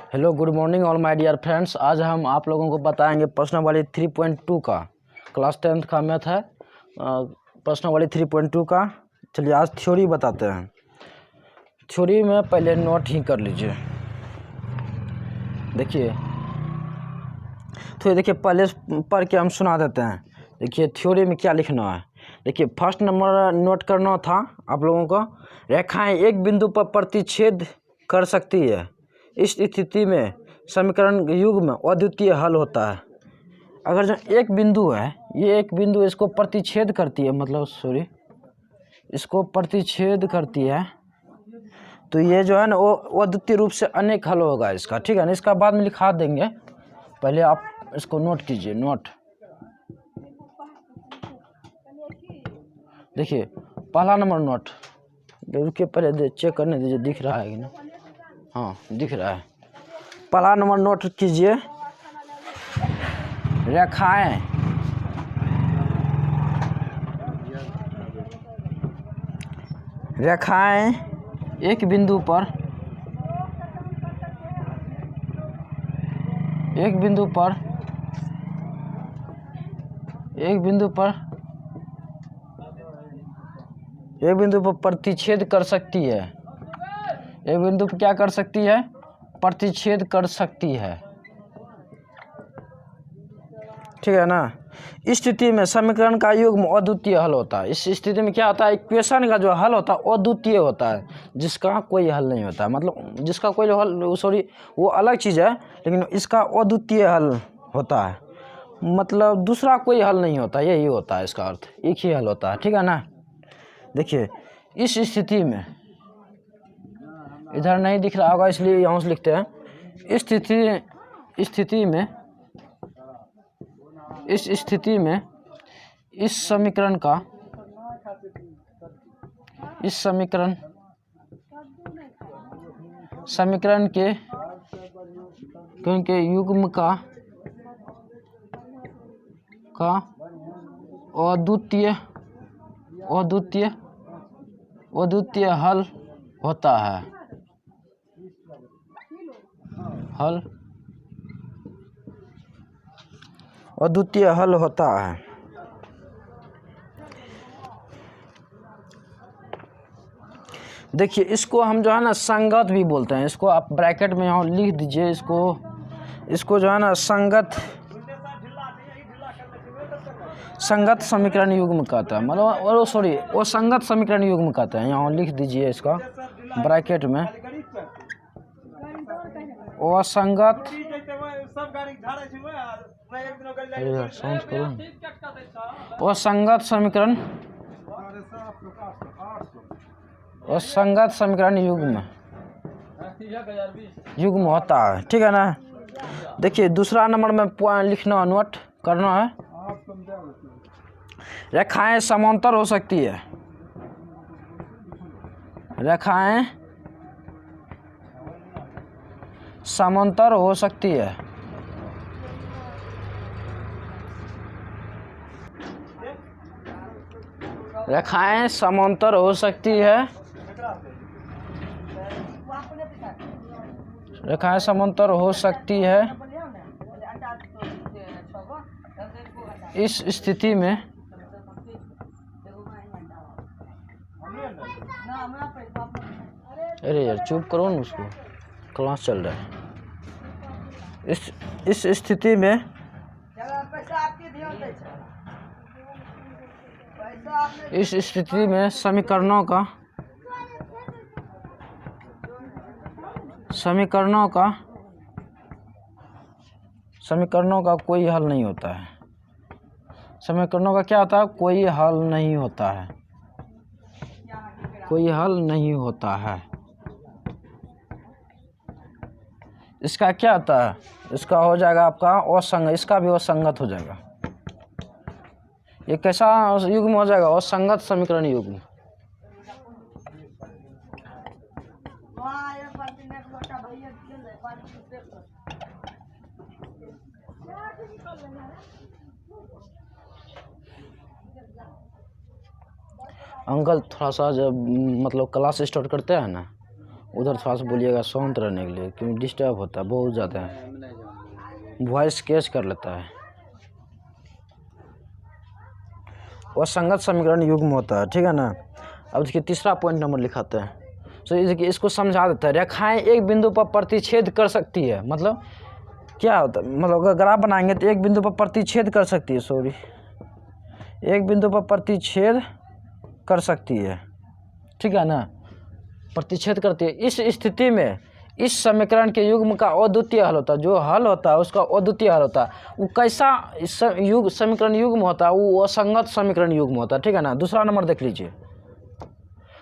Hello good morning all my dear friends. आज हम आप लोगों को बताएंगे प्रश्नावली 3.2 का क्लास 10th का मैथ है। प्रश्नावली 3.2 का चलिए आज थ्योरी बताते हैं। थ्योरी में पहले नोट ही कर लीजिए। देखिए तो देखिए पहले पढ़ के हम सुना देते हैं। देखिए थ्योरी में क्या लिखना है। देखिए फर्स्ट नंबर नोट करना था आप लोगों को। रेखाएं एक बिंदु पर प्रतिच्छेद कर सकती है। इस स्थिति में समीकरण युग्म अद्वितीय हल होता है। अगर जो एक बिंदु है, ये एक बिंदु इसको प्रतिच्छेद करती है, मतलब इसको प्रतिच्छेद करती है, तो ये जो है ना वो अद्वितीय रूप से अनेक हल होगा इसका। ठीक है ना, इसका बाद में लिखा देंगे, पहले आप इसको नोट कीजिए। नोट देखिए पहला नंबर नोट, रुकिए पहले चेक करने दीजिए दिख रहा है कि ना। हाँ दिख रहा है। पहला नंबर नोट कीजिए। रेखाएं एक बिंदु पर प्रतिच्छेद कर सकती है। एक बिंदु पर क्या कर सकती है? प्रतिच्छेद कर सकती है। ठीक है ना। इस स्थिति में समीकरण का युग्म अद्वितीय हल होता है। इस स्थिति में क्या होता है? इक्वेशन का जो हल होता है अद्वितीय होता है, जिसका कोई हल नहीं होता। मतलब जिसका कोई हल, वो अलग चीज़ है, लेकिन इसका अद्वितीय हल होता है। मतलब दूसरा कोई हल नहीं होता, यही होता है इसका अर्थ। एक ही हल होता है। ठीक है ना। देखिए इस स्थिति में, इधर नहीं दिख रहा होगा इसलिए यहाँ से लिखते हैं। इस स्थिति में इस समीकरण के युग्म का अद्वितीय हल होता है। अद्वितीय हल होता है। देखिए इसको हम जो है ना संगत भी बोलते हैं। इसको आप ब्रैकेट में यहाँ लिख दीजिए। इसको जो है ना संगत समीकरण युग्म कहता है। मतलब वो संगत समीकरण युग्म कहते हैं। यहाँ लिख दीजिए इसका ब्रैकेट में। वो संगत समीकरण युग्म होता है। ठीक है ना। देखिए दूसरा नंबर में लिखना, नोट करना है। रेखाएं समांतर हो सकती है। रेखाएं समांतर हो सकती है। रेखाएं समांतर हो सकती है। रेखाएं समांतर हो सकती है। इस स्थिति में अरे यार चुप करो ना, उसको क्लास चल रहा है। इस स्थिति में समीकरणों का कोई हल नहीं होता है। समीकरणों का क्या होता है? कोई हल नहीं होता है। कोई हल नहीं होता है। इसका क्या होता है? इसका हो जाएगा आपका असंगत। इसका भी असंगत हो जाएगा। ये कैसा युग्म हो जाएगा? असंगत समीकरण युग्म। अंकल थोड़ा सा जब मतलब क्लास स्टार्ट करते हैं ना, उधर थोड़ा सा बोलिएगा शांत रहने के लिए, क्योंकि डिस्टर्ब होता है बहुत ज़्यादा है, वॉइस कैच कर लेता है। असंगत समीकरण युग्म होता है, ठीक है ना। अब देखिए तीसरा पॉइंट नंबर लिखाते हैं। तो देखिए इसको समझा देता है। रेखाएं एक बिंदु पर प्रतिच्छेद कर सकती है, मतलब क्या होता है, मतलब अगर ग्राफ बनाएंगे तो एक बिंदु पर प्रतिच्छेद कर सकती है, सॉरी, एक बिंदु पर प्रतिच्छेद कर सकती है, ठीक है ना, प्रतिच्छेद करती है। इस स्थिति में इस समीकरण के युग्म का अद्वितीय हल होता है, जो हल होता है उसका अद्वितीय हल होता है। वो कैसा समीकरण युग्म होता है, वो असंगत समीकरण युग्म होता है, ठीक है ना। दूसरा नंबर देख लीजिए,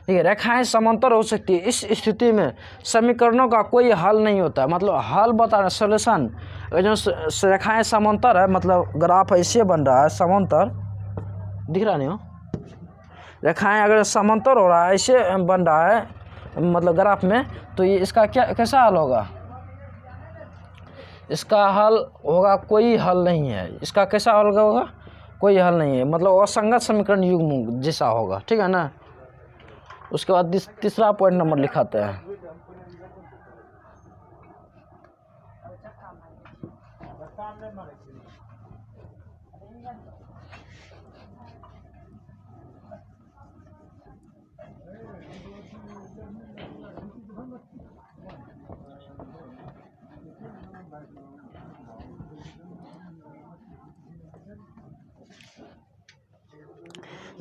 ठीक है, रेखाएं समांतर हो सकती है। इस स्थिति में समीकरणों का कोई हल नहीं होता, मतलब हल बताना सोल्यूशन। जो रेखाएं समांतर है, मतलब ग्राफ ऐसे बन रहा है, समांतर दिख रहा नहीं हो, रेखाएं अगर समांतर हो रहा है, ऐसे बन रहा है मतलब ग्राफ में, तो ये इसका क्या कैसा हल होगा, इसका हल होगा कोई हल नहीं है। इसका कैसा हल होगा, कोई हल नहीं है, मतलब असंगत समीकरण युग्म जैसा होगा, ठीक है ना। उसके बाद तीसरा पॉइंट नंबर लिखाते हैं।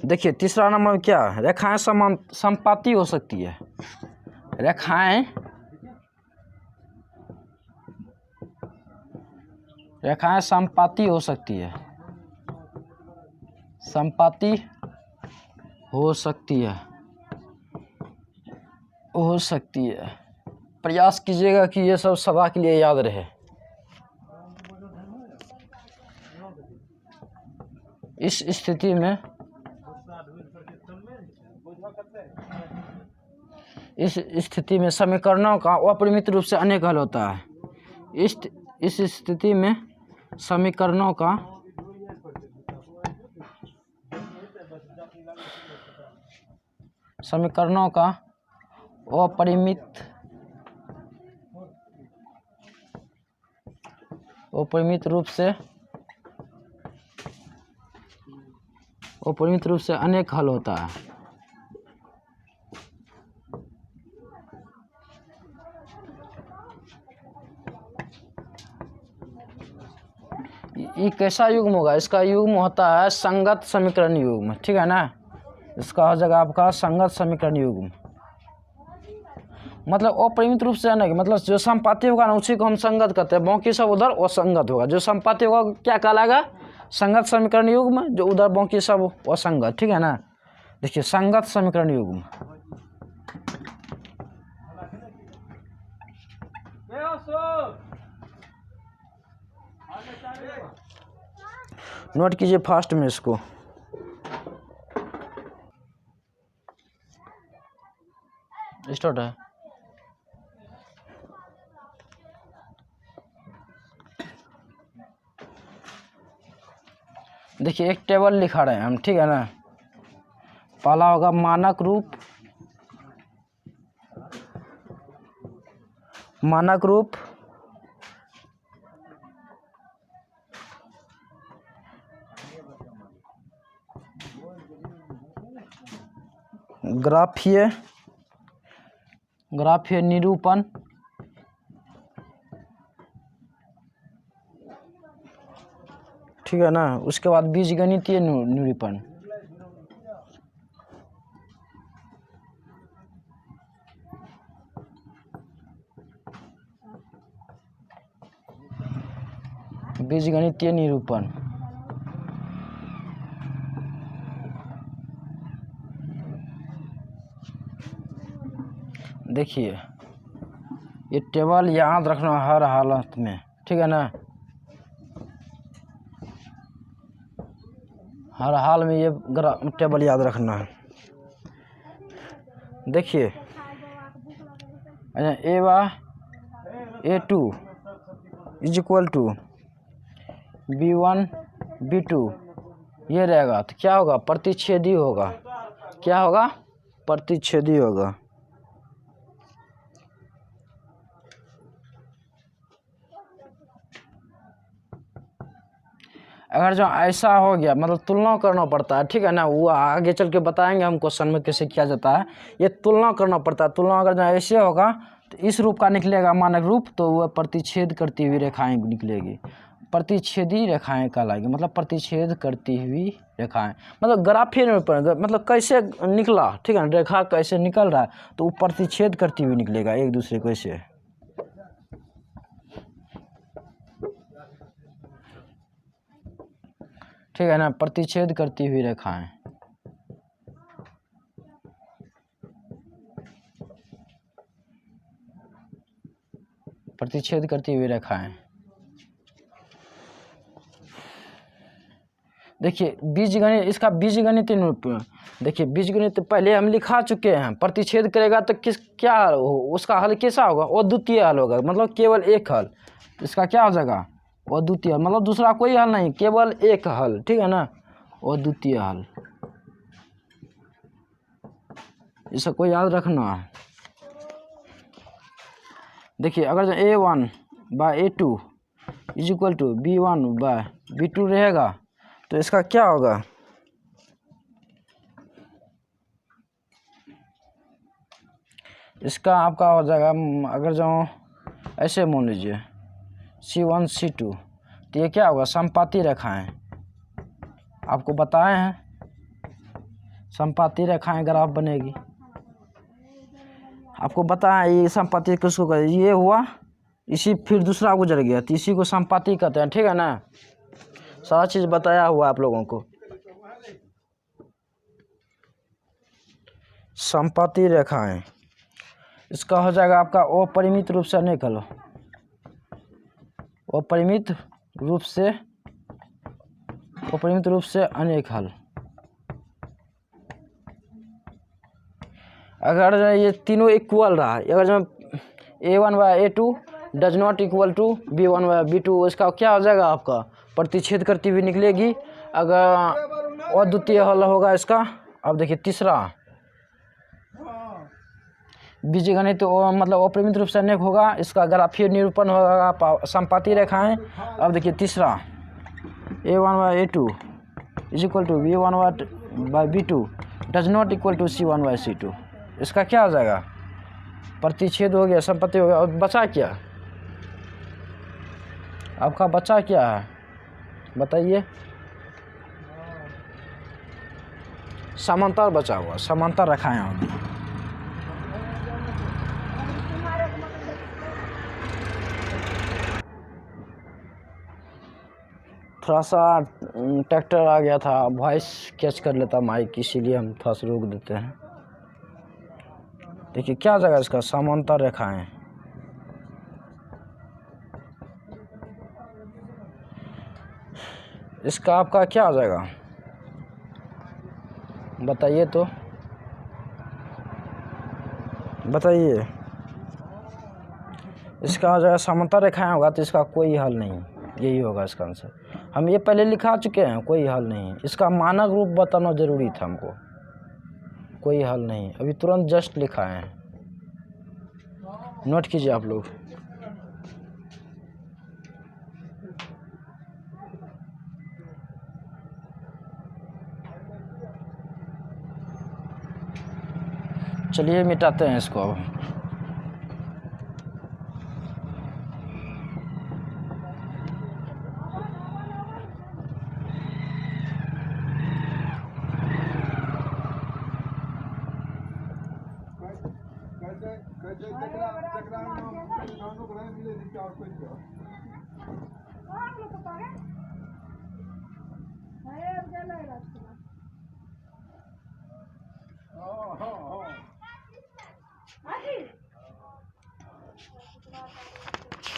देखिए तीसरा नंबर क्या, रेखाएं समानुपाती हो सकती है। रेखाएं समानुपाती हो सकती है, समानुपाती हो सकती है। प्रयास कीजिएगा कि ये सब सभा के लिए याद रहे। इस स्थिति में समीकरणों का अपरिमित रूप से अनेक हल होता है। इस स्थिति में समीकरणों का अपरिमित रूप से अनेक हल होता है। ये कैसा युग्म होगा, इसका युग्म होता है संगत समीकरण युग्म, ठीक है ना। इसका हो जाएगा आपका संगत समीकरण युग्म, मतलब अपरिमित रूप से अनेक, मतलब जो समानुपाती होगा ना उसी को हम संगत कहते हैं, बाकी सब उधर असंगत होगा। जो समानुपाती होगा क्या कहलाएगा, संगत समीकरण युग्म, जो उधर बाकी सब असंगत, ठीक है ना। देखिए संगत समीकरण युग्म, नोट कीजिए फास्ट में इसको। स्टार्ट है। देखिए एक टेबल लिखा रहे हैं हम, ठीक है ना। पहला होगा मानक रूप, ग्राफीय निरूपण, ठीक है ना। उसके बाद बीजगणितीय निरूपण, देखिए ये टेबल याद रखना हर हालत में, ठीक है ना। हर हाल में ये टेबल याद रखना है। देखिए A2 is equal to B1 B2 ये रहेगा, तो क्या होगा, प्रतिच्छेदी होगा। क्या होगा, प्रतिच्छेदी होगा। अगर जो ऐसा हो गया मतलब तुलना करना पड़ता है, ठीक है ना, वो आगे चल के बताएंगे हम क्वेश्चन में कैसे किया जाता है। ये तुलना करना पड़ता है। तुलना अगर जो ऐसे होगा तो इस रूप का निकलेगा मानक रूप, तो वह प्रतिच्छेद करती हुई रेखाएं निकलेगी, प्रतिच्छेदी रेखाएं कहलाएगी। मतलब प्रतिच्छेद करती हुई रेखाएं, मतलब ग्राफीय निरूपण, मतलब कैसे निकला, ठीक है, रेखा कैसे निकल रहा है, तो वो प्रतिच्छेद करती हुई निकलेगा एक दूसरे को ऐसे। ठीक है ना, प्रतिच्छेद करती हुई रेखाएं। प्रतिच्छेद करती हुई रेखाएं। देखिए बीजगणित, इसका बीजगणित निरूपण देखिए, बीजगणित पहले हम लिखा चुके हैं। प्रतिच्छेद करेगा तो क्या उसका हल कैसा होगा, अद्वितीय हल होगा, मतलब केवल एक हल। इसका क्या हो जाएगा, अद्वितीय, मतलब दूसरा कोई हल नहीं, केवल एक हल, ठीक है ना, अद्वितीय हल। इसका कोई याद रखना है। देखिए अगर A1 by A2 is equal to B1 by B2 रहेगा तो इसका क्या होगा, इसका आपका हो जाएगा, अगर जो ऐसे मान लीजिए C1 C2, तो ये क्या होगा, समपाती रेखाएं। आपको बताए हैं समपाती रेखाएं ग्राफ बनेगी। आपको बताया ये समपाती किसको कहते हैं, ये हुआ, इसी फिर दूसरा गुजर गया तो इसी को समपाती कहते हैं, ठीक है ना। सारा चीज़ बताया हुआ आप लोगों को। समपाती रेखाएं, इसका हो जाएगा आपका अपरिमित रूप से अनेक हल, अपरिमित रूप से अनेक हल। अगर ये तीनों इक्वल रहा, अगर जो A1 by A2 does not equal to B1 by B2, इसका क्या हो जाएगा, आपका प्रतिच्छेद करती हुई निकलेगी। अगर अद्वितीय हल होगा इसका। अब देखिए तीसरा बीजगणित तो मतलब अपरिमित रूप से अनेक होगा, इसका ग्राफीय निरूपण होगा समपाती रेखाएं। अब देखिए तीसरा A1 by A2 is equal to B1 by B2 does not equal to C1 by C2, इसका क्या हो जाएगा, प्रतिच्छेद हो गया, संपत्ति हो गया। और बचा क्या, आपका बचा क्या है बताइए, समांतर बचा हुआ, समांतर रेखाएं होंगी। थोड़ा सा ट्रैक्टर आ गया था, वॉइस कैच कर लेता माइक, इसीलिए हम थोड़ा सा रोक देते हैं। देखिए क्या जगह इसका, समांतर रेखाएं। इसका आपका क्या हो जाएगा बताइए, तो बताइए। इसका हो जाएगा समांतर रेखाएं होगा, तो इसका कोई हल नहीं, यही होगा इसका आंसर। हम ये पहले लिखा चुके हैं, कोई हल नहीं। इसका मानक रूप बताना जरूरी था हमको, कोई हल नहीं, अभी तुरंत जस्ट लिखा है, नोट कीजिए आप लोग। चलिए मिटाते हैं इसको अब।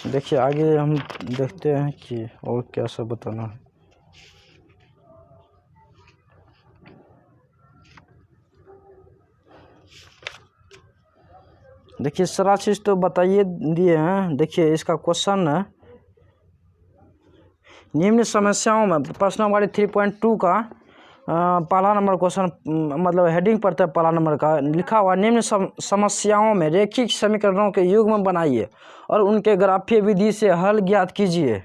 देखिए आगे हम देखते हैं कि और क्या सब बताना है। देखिए सारा चीज़ तो बताइए दिए हैं। देखिए इसका क्वेश्चन है, निम्न समस्याओं में प्रश्न नंबर 3.2 का पहला नंबर क्वेश्चन, मतलब हेडिंग पढ़ते हैं पहला नंबर का, लिखा हुआ निम्न समस्याओं में रैखिक समीकरणों के युग्म बनाइए और उनके ग्राफीय विधि से हल ज्ञात कीजिए।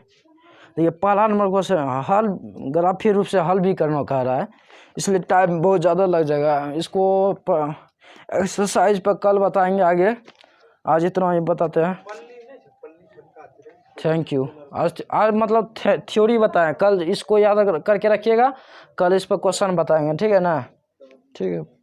देखिए पहला नंबर क्वेश्चन हल ग्राफीय रूप से हल भी करना कह रहा है, इसलिए टाइम बहुत ज़्यादा लग जाएगा। इसको एक्सरसाइज पर कल बताएंगे आगे, आज इतना ही बताते हैं। Thank you. आज मतलब थ्योरी बताएं, कल इसको याद करके रखिएगा, कल इस पर क्वेश्चन बताएंगे, ठीक है ना? ठीक है।